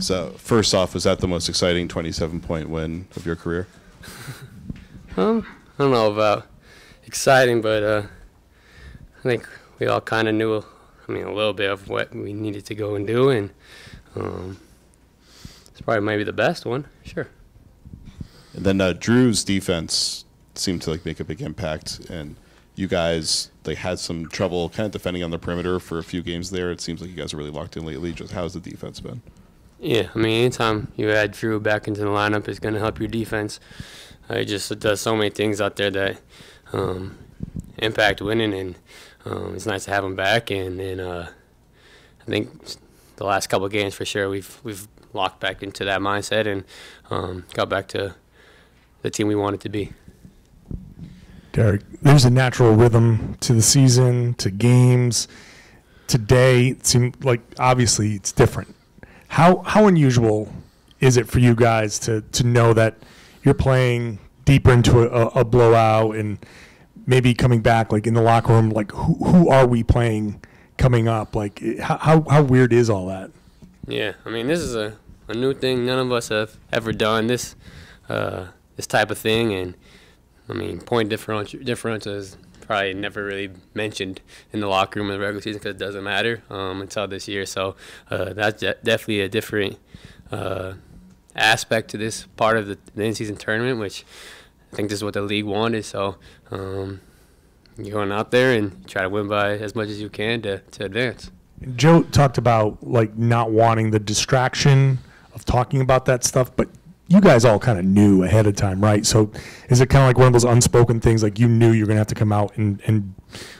So first off, was that the most exciting 27-point win of your career? I don't know about exciting, but I think we all kind of knew, a little bit of what we needed to go and do, and it's probably maybe the best one, sure. And then Drew's defense seemed to make a big impact, and you guys had some trouble kind of defending on the perimeter for a few games there. It seems like you guys are really locked in lately. Just how's the defense been? Yeah, anytime you add Drew back into the lineup, it's going to help your defense. He just does so many things out there that impact winning, and it's nice to have him back. And I think the last couple of games for sure we've locked back into that mindset and got back to the team we wanted to be. Derrick, there's a natural rhythm to the season, to games. Today, it seemed like obviously it's different. How unusual is it for you guys to know that you're playing deeper into a blowout and maybe coming back in the locker room, who are we playing coming up? How weird is all that? Yeah, this is a new thing. None of us have ever done this type of thing, and point differential is probably never really mentioned in the locker room in the regular season because it doesn't matter until this year. So that's definitely a different aspect to this part of the in-season tournament, which I think this is what the league wanted. So you're going out there and try to win by as much as you can to advance. Joe talked about not wanting the distraction of talking about that stuff, but you guys all kind of knew ahead of time, right? So is it kind of one of those unspoken things, you knew you were going to have to come out and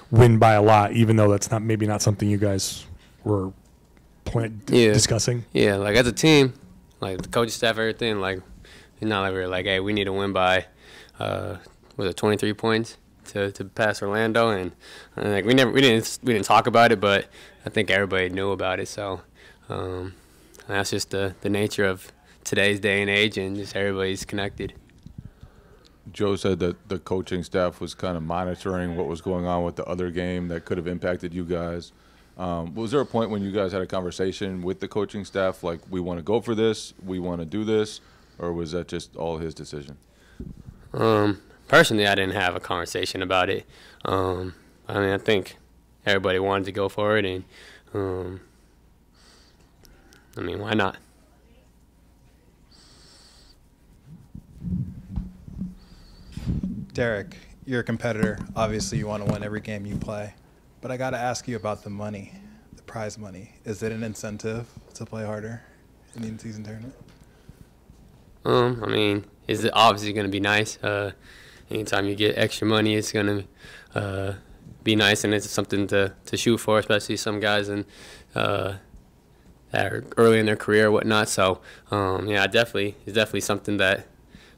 win by a lot, even though that's maybe not something you guys were discussing? Yeah, as a team, the coaching staff, everything, it's not we were hey, we need to win by, 23 points to pass Orlando, and we didn't talk about it, but I think everybody knew about it. So that's just the nature of today's day and age, and just everybody's connected. Joe said that the coaching staff was kind of monitoring what was going on with the other game that could have impacted you guys. Was there a point when you guys had a conversation with the coaching staff, we want to go for this, we want to do this, or was that just all his decision? Personally, I didn't have a conversation about it. I think everybody wanted to go for it, and why not? Derrick, you're a competitor. Obviously, you want to win every game you play. But I got to ask you about the money, the prize money. Is it an incentive to play harder in the in-season tournament? Is it obviously going to be nice? Anytime you get extra money, it's going to be nice, and it's something to shoot for, especially some guys that are early in their career or whatnot. So, it's definitely something that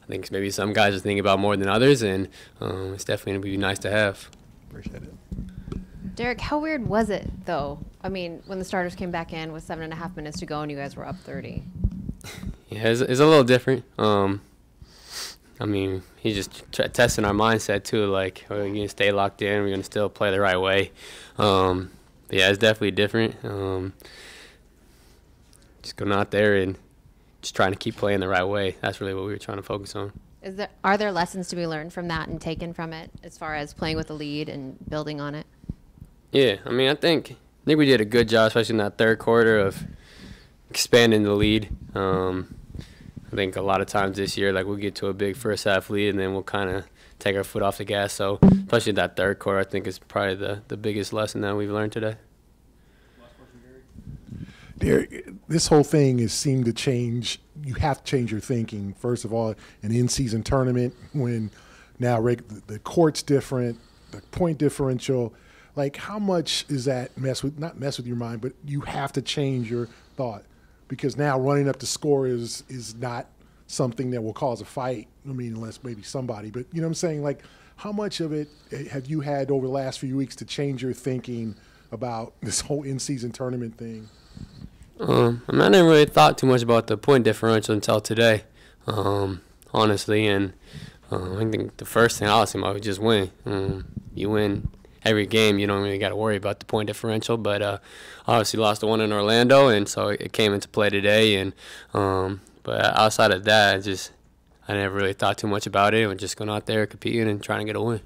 I think maybe some guys are thinking about more than others, and it's definitely going to be nice to have. Appreciate it. Derrick, how weird was it, though? When the starters came back in with 7.5 minutes to go and you guys were up 30? Yeah, it's a little different. He's just testing our mindset, too. We're going to stay locked in. We're going to still play the right way. But, yeah, it's definitely different. Just going out there and just trying to keep playing the right way. That's really what we were trying to focus on. Are there lessons to be learned from that and taken from it as far as playing with the lead and building on it? Yeah, I think we did a good job, especially in that third quarter, of expanding the lead. I think a lot of times this year, we'll get to a big first half lead and then we'll kind of take our foot off the gas. So especially that third quarter, I think is probably the biggest lesson that we've learned today. Derrick, this whole thing has seemed to change. You have to change your thinking. First of all, an in-season tournament when now the court's different, the point differential. How much is that not mess with your mind, but you have to change your thought because now running up the score is not something that will cause a fight. Unless maybe somebody, but you know what I'm saying? How much of it have you had over the last few weeks to change your thinking about this whole in-season tournament thing? I didn't really thought too much about the point differential until today, honestly. And I think the first thing I was thinking about was just win. You win every game, you don't really got to worry about the point differential. But obviously lost the one in Orlando, and so it came into play today. And but outside of that, I never really thought too much about it. We're just going out there competing and trying to get a win.